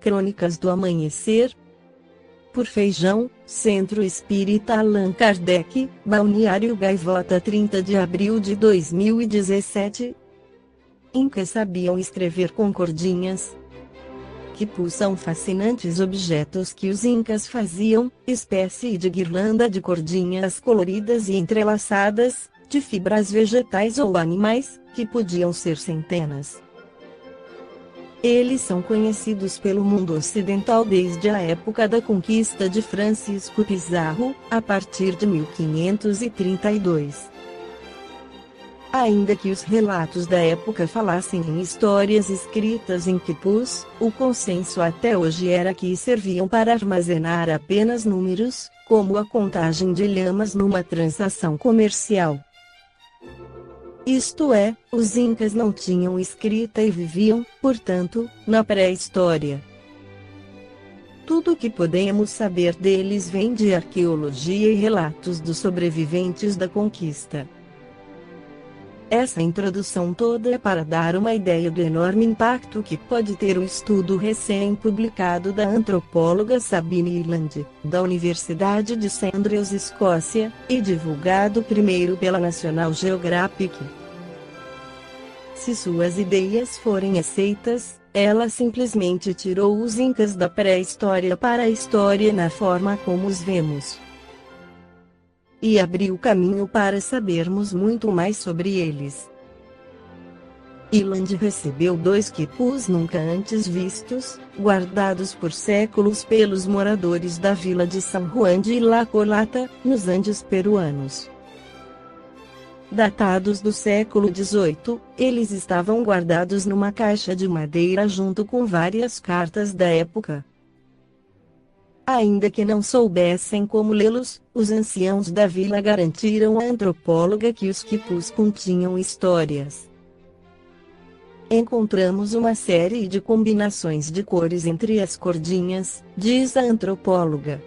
Crônicas do Amanhecer. Por Feijão, Centro Espírita Allan Kardec, Balneário Gaivota, 30 de abril de 2017. Incas sabiam escrever com cordinhas. Quipus são fascinantes objetos que os incas faziam, espécie de guirlanda de cordinhas coloridas e entrelaçadas, de fibras vegetais ou animais, que podiam ser centenas. Eles são conhecidos pelo mundo ocidental desde a época da conquista de Francisco Pizarro, a partir de 1532. Ainda que os relatos da época falassem em histórias escritas em quipus, o consenso até hoje era que serviam para armazenar apenas números, como a contagem de lhamas numa transação comercial. Isto é, os incas não tinham escrita e viviam, portanto, na pré-história. Tudo o que podemos saber deles vem de arqueologia e relatos dos sobreviventes da conquista. Essa introdução toda é para dar uma ideia do enorme impacto que pode ter o estudo recém-publicado da antropóloga Sabine Ireland, da Universidade de St Andrews, Escócia, e divulgado primeiro pela National Geographic. Se suas ideias forem aceitas, ela simplesmente tirou os incas da pré-história para a história na forma como os vemos. E abriu caminho para sabermos muito mais sobre eles. Ireland recebeu 2 quipus nunca antes vistos, guardados por séculos pelos moradores da vila de San Juan de La Colata, nos Andes peruanos. Datados do século XVIII, eles estavam guardados numa caixa de madeira junto com várias cartas da época. Ainda que não soubessem como lê-los, os anciãos da vila garantiram à antropóloga que os quipus continham histórias. Encontramos uma série de combinações de cores entre as cordinhas, diz a antropóloga.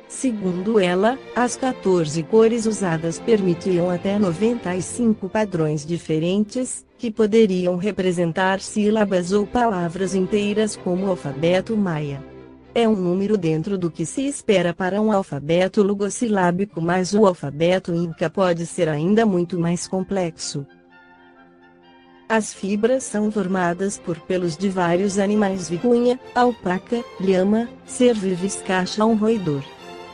Segundo ela, as 14 cores usadas permitiam até 95 padrões diferentes, que poderiam representar sílabas ou palavras inteiras como o alfabeto maia. É um número dentro do que se espera para um alfabeto logosilábico, mas o alfabeto inca pode ser ainda muito mais complexo. As fibras são formadas por pelos de vários animais: vicunha, alpaca, lhama, cervo e viscacha, um roedor.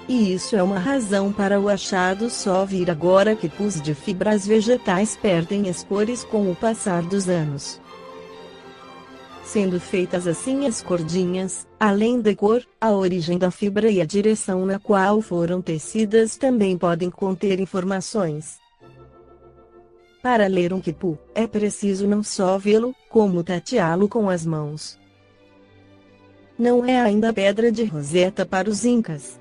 E isso é uma razão para o achado só vir agora. Quipus de fibras vegetais perdem as cores com o passar dos anos. Sendo feitas assim as cordinhas, além da cor, a origem da fibra e a direção na qual foram tecidas também podem conter informações. Para ler um quipu, é preciso não só vê-lo, como tateá-lo com as mãos. Não é ainda pedra de Roseta para os incas.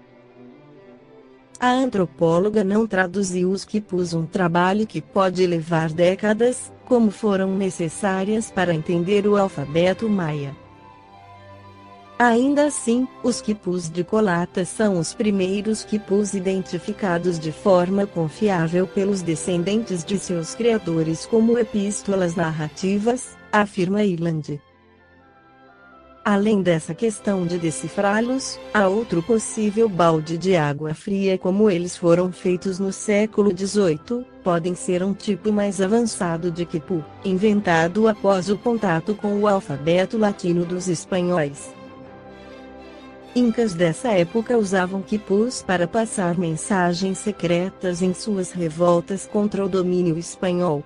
A antropóloga não traduziu os quipus, um trabalho que pode levar décadas, como foram necessárias para entender o alfabeto maia. Ainda assim, os quipus de Colata são os primeiros quipus identificados de forma confiável pelos descendentes de seus criadores como epístolas narrativas, afirma Ireland. Além dessa questão de decifrá-los, há outro possível balde de água fria: como eles foram feitos no século XVIII, podem ser um tipo mais avançado de quipu, inventado após o contato com o alfabeto latino dos espanhóis. Incas dessa época usavam quipus para passar mensagens secretas em suas revoltas contra o domínio espanhol.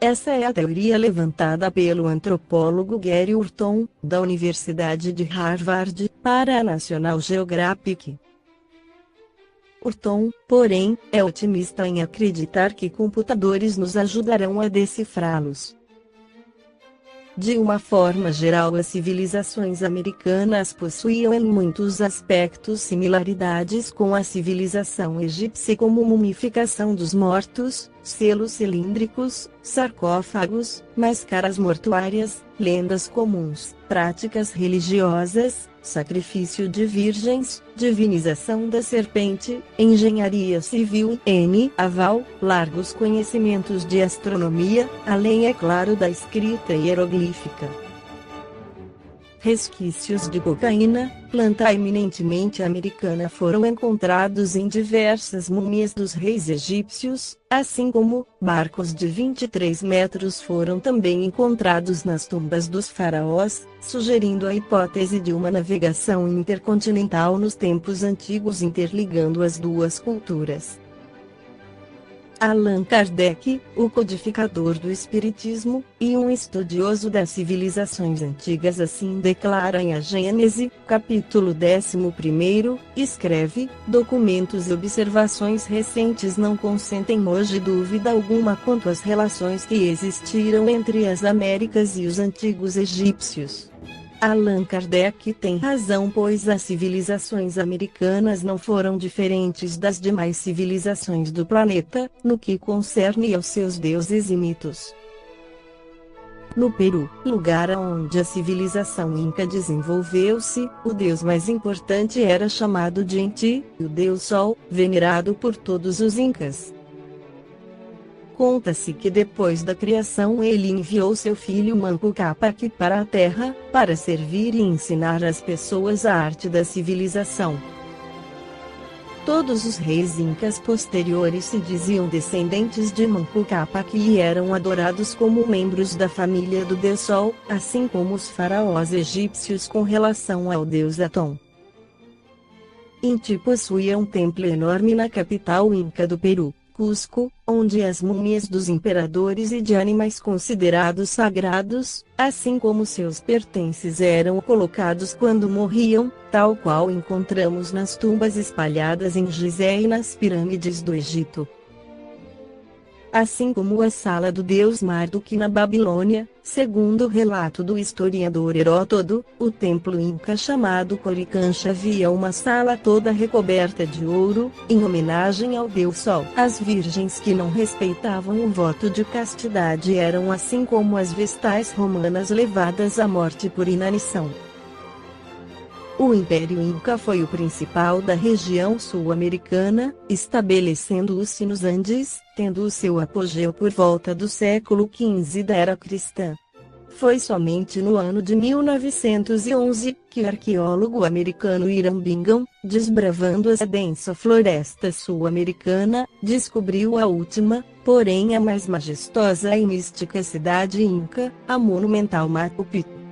Essa é a teoria levantada pelo antropólogo Gary Hurton, da Universidade de Harvard, para a National Geographic. Hurton, porém, é otimista em acreditar que computadores nos ajudarão a decifrá-los. De uma forma geral, as civilizações americanas possuíam em muitos aspectos similaridades com a civilização egípcia, como mumificação dos mortos, selos cilíndricos, sarcófagos, máscaras mortuárias, lendas comuns, práticas religiosas, sacrifício de virgens, divinização da serpente, engenharia civil, naval, largos conhecimentos de astronomia, além, é claro, da escrita hieroglífica. Resquícios de cocaína, planta eminentemente americana, foram encontrados em diversas múmias dos reis egípcios, assim como barcos de 23 metros foram também encontrados nas tumbas dos faraós, sugerindo a hipótese de uma navegação intercontinental nos tempos antigos interligando as duas culturas. Allan Kardec, o codificador do Espiritismo, e um estudioso das civilizações antigas, assim declara em A Gênese, capítulo 11, escreve: documentos e observações recentes não consentem hoje dúvida alguma quanto às relações que existiram entre as Américas e os antigos egípcios. Allan Kardec tem razão, pois as civilizações americanas não foram diferentes das demais civilizações do planeta, no que concerne aos seus deuses e mitos. No Peru, lugar onde a civilização inca desenvolveu-se, o deus mais importante era chamado de Inti, o deus Sol, venerado por todos os incas. Conta-se que depois da criação ele enviou seu filho Manco Cápac para a Terra, para servir e ensinar às pessoas a arte da civilização. Todos os reis incas posteriores se diziam descendentes de Manco Cápac e eram adorados como membros da família do Deus Sol, assim como os faraós egípcios com relação ao deus Atom. Inti possuía um templo enorme na capital inca do Peru, Cusco, onde as múmias dos imperadores e de animais considerados sagrados, assim como seus pertences, eram colocados quando morriam, tal qual encontramos nas tumbas espalhadas em Gizé e nas pirâmides do Egito. Assim como a sala do deus Marduk na Babilônia, segundo o relato do historiador Heródoto, o templo inca chamado Coricancha havia uma sala toda recoberta de ouro, em homenagem ao deus Sol. As virgens que não respeitavam o voto de castidade eram, assim como as vestais romanas, levadas à morte por inanição. O Império Inca foi o principal da região sul-americana, estabelecendo-se nos Andes, tendo o seu apogeu por volta do século XV da era cristã. Foi somente no ano de 1911 que o arqueólogo americano Hiram Bingham, desbravando a densa floresta sul-americana, descobriu a última, porém a mais majestosa e mística cidade inca, a monumental Machu Picchu.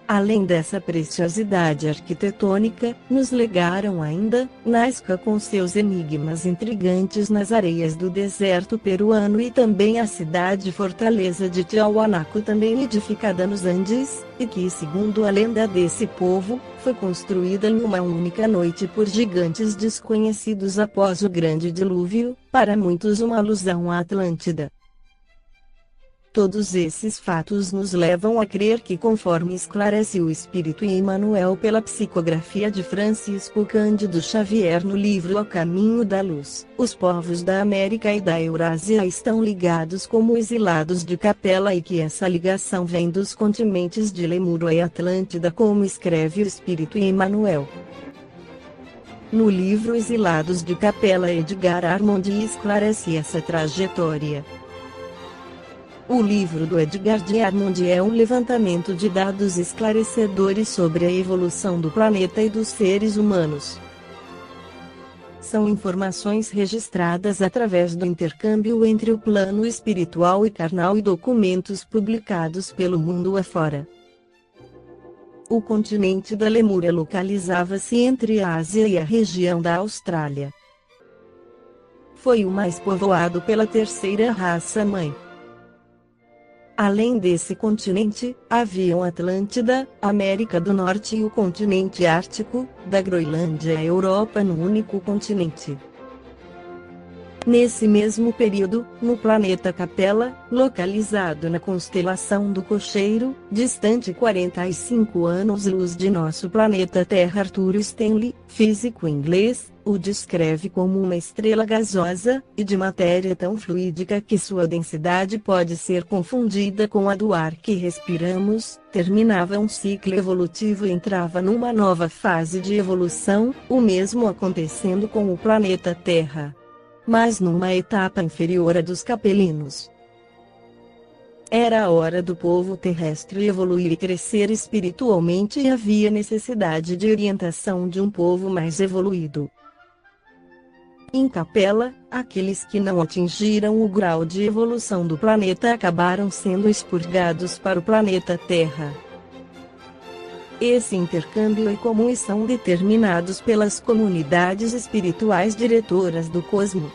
Além dessa preciosidade arquitetônica, nos legaram ainda, Nazca com seus enigmas intrigantes nas areias do deserto peruano, e também a cidade-fortaleza de Tiahuanaco, também edificada nos Andes, e que, segundo a lenda desse povo, foi construída em uma única noite por gigantes desconhecidos após o grande dilúvio, para muitos uma alusão à Atlântida. Todos esses fatos nos levam a crer que, conforme esclarece o Espírito Emmanuel pela psicografia de Francisco Cândido Xavier no livro A Caminho da Luz, os povos da América e da Eurásia estão ligados como exilados de Capela, e que essa ligação vem dos continentes de Lemuro e Atlântida, como escreve o Espírito Emmanuel. No livro Exilados de Capela, Edgar Armond esclarece essa trajetória. O livro do Edgar de Armond é um levantamento de dados esclarecedores sobre a evolução do planeta e dos seres humanos. São informações registradas através do intercâmbio entre o plano espiritual e carnal e documentos publicados pelo mundo afora. O continente da Lemúria localizava-se entre a Ásia e a região da Austrália. Foi o mais povoado pela terceira raça-mãe. Além desse continente, haviam Atlântida, América do Norte e o continente ártico, da Groenlândia à Europa num único continente. Nesse mesmo período, no planeta Capela, localizado na constelação do Cocheiro, distante 45 anos-luz de nosso planeta Terra, Arthur Stanley, físico inglês, o descreve como uma estrela gasosa, e de matéria tão fluídica que sua densidade pode ser confundida com a do ar que respiramos. Terminava um ciclo evolutivo e entrava numa nova fase de evolução, o mesmo acontecendo com o planeta Terra, mas numa etapa inferior à dos capelinos. Era a hora do povo terrestre evoluir e crescer espiritualmente e havia necessidade de orientação de um povo mais evoluído. Em Capela, aqueles que não atingiram o grau de evolução do planeta acabaram sendo expurgados para o planeta Terra. Esse intercâmbio é comum e são determinados pelas comunidades espirituais diretoras do cosmo.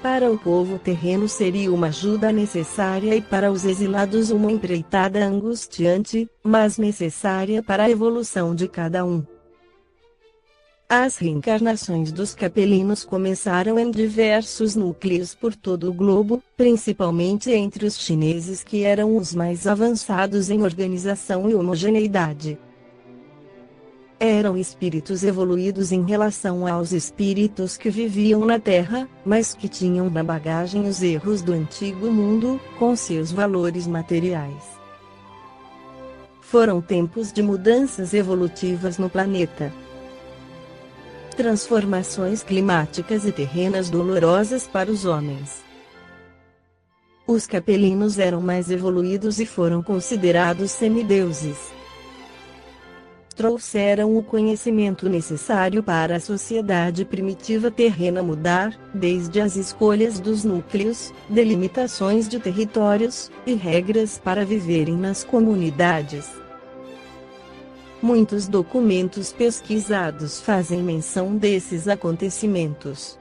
Para o povo terreno seria uma ajuda necessária e para os exilados uma empreitada angustiante, mas necessária para a evolução de cada um. As reencarnações dos capelinos começaram em diversos núcleos por todo o globo, principalmente entre os chineses que eram os mais avançados em organização e homogeneidade. Eram espíritos evoluídos em relação aos espíritos que viviam na Terra, mas que tinham na bagagem os erros do antigo mundo, com seus valores materiais. Foram tempos de mudanças evolutivas no planeta. Transformações climáticas e terrenas dolorosas para os homens. Os capelinos eram mais evoluídos e foram considerados semideuses. Trouxeram o conhecimento necessário para a sociedade primitiva terrena mudar, desde as escolhas dos núcleos, delimitações de territórios, e regras para viverem nas comunidades. Muitos documentos pesquisados fazem menção desses acontecimentos.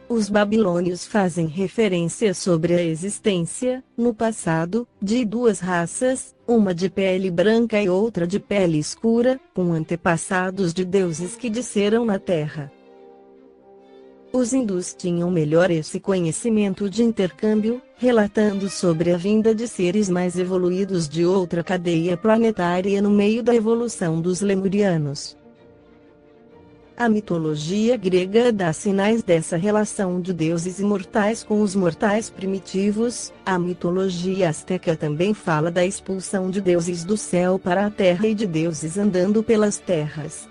Os babilônios fazem referência sobre a existência, no passado, de duas raças, uma de pele branca e outra de pele escura, com antepassados de deuses que desceram na Terra. Os hindus tinham melhor esse conhecimento de intercâmbio, relatando sobre a vinda de seres mais evoluídos de outra cadeia planetária no meio da evolução dos lemurianos. A mitologia grega dá sinais dessa relação de deuses imortais com os mortais primitivos. A mitologia azteca também fala da expulsão de deuses do céu para a terra e de deuses andando pelas terras.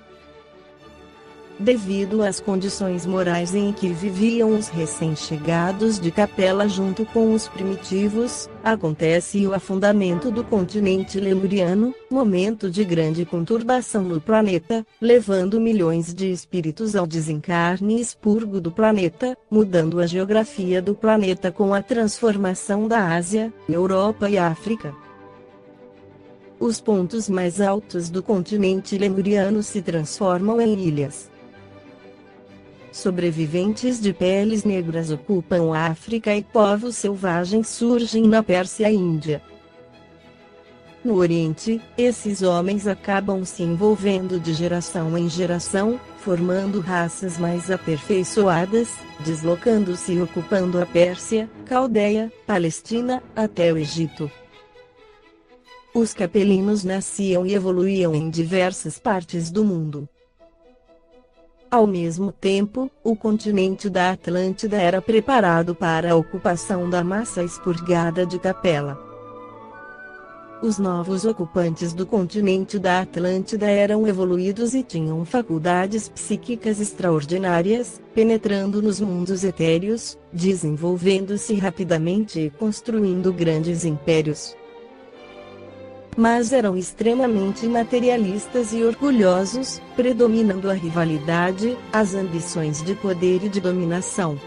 Devido às condições morais em que viviam os recém-chegados de Capela junto com os primitivos, acontece o afundamento do continente lemuriano, momento de grande conturbação no planeta, levando milhões de espíritos ao desencarne e expurgo do planeta, mudando a geografia do planeta com a transformação da Ásia, Europa e África. Os pontos mais altos do continente lemuriano se transformam em ilhas. Sobreviventes de peles negras ocupam a África e povos selvagens surgem na Pérsia e Índia. No Oriente, esses homens acabam se envolvendo de geração em geração, formando raças mais aperfeiçoadas, deslocando-se e ocupando a Pérsia, Caldeia, Palestina, até o Egito. Os capelinos nasciam e evoluíam em diversas partes do mundo. Ao mesmo tempo, o continente da Atlântida era preparado para a ocupação da massa expurgada de Capela. Os novos ocupantes do continente da Atlântida eram evoluídos e tinham faculdades psíquicas extraordinárias, penetrando nos mundos etéreos, desenvolvendo-se rapidamente e construindo grandes impérios. Mas eram extremamente materialistas e orgulhosos, predominando a rivalidade, as ambições de poder e de dominação.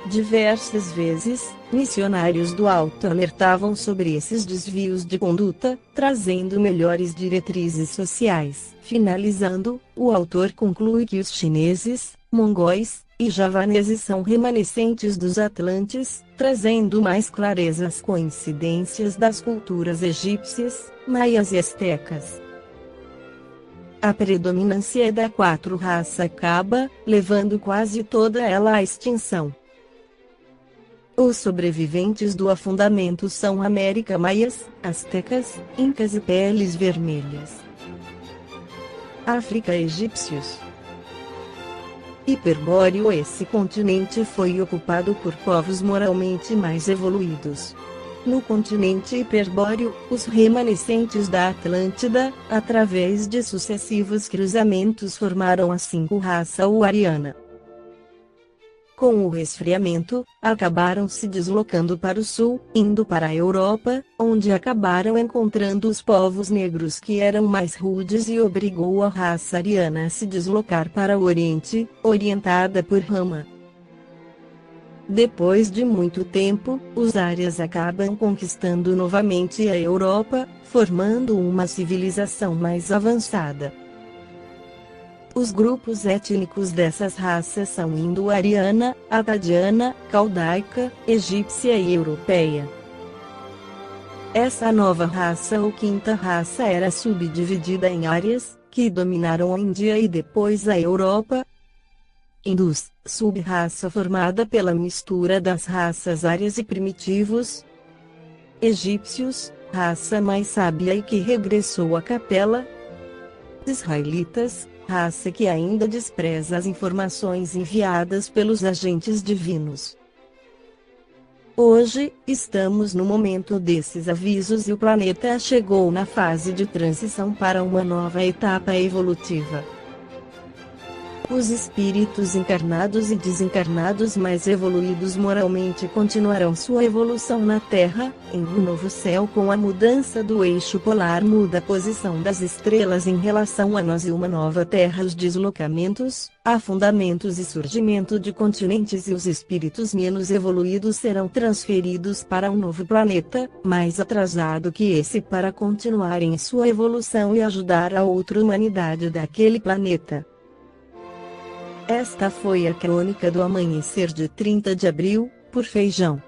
Diversas vezes, missionários do alto alertavam sobre esses desvios de conduta, trazendo melhores diretrizes sociais. Finalizando, o autor conclui que os chineses, mongóis e javaneses são remanescentes dos atlantes, trazendo mais clareza às coincidências das culturas egípcias, maias e astecas. A predominância da quarta raça acaba, levando quase toda ela à extinção. Os sobreviventes do afundamento são América maias, astecas, incas e peles vermelhas. África egípcios. Hiperbóreo. Esse continente foi ocupado por povos moralmente mais evoluídos. No continente hiperbóreo, os remanescentes da Atlântida, através de sucessivos cruzamentos formaram a raça Uariana. com o resfriamento, acabaram se deslocando para o sul, indo para a Europa, onde acabaram encontrando os povos negros que eram mais rudes e obrigou a raça ariana a se deslocar para o Oriente, orientada por Rama. Depois de muito tempo, os árias acabam conquistando novamente a Europa, formando uma civilização mais avançada. Os grupos étnicos dessas raças são indo-ariana, acadiana, caldaica, egípcia e europeia. Essa nova raça ou quinta raça era subdividida em áreas, que dominaram a Índia e depois a Europa. Hindus, sub-raça formada pela mistura das raças árias e primitivos. Egípcios, raça mais sábia e que regressou à capela. Israelitas, raça que ainda despreza as informações enviadas pelos agentes divinos. Hoje, estamos no momento desses avisos e o planeta chegou na fase de transição para uma nova etapa evolutiva. Os espíritos encarnados e desencarnados mais evoluídos moralmente continuarão sua evolução na Terra, em um novo céu com a mudança do eixo polar muda a posição das estrelas em relação a nós e uma nova Terra. Os deslocamentos, afundamentos e surgimento de continentes e os espíritos menos evoluídos serão transferidos para um novo planeta, mais atrasado que esse para continuarem sua evolução e ajudar a outra humanidade daquele planeta. Esta foi a crônica do amanhecer de 30 de abril, por Feijão.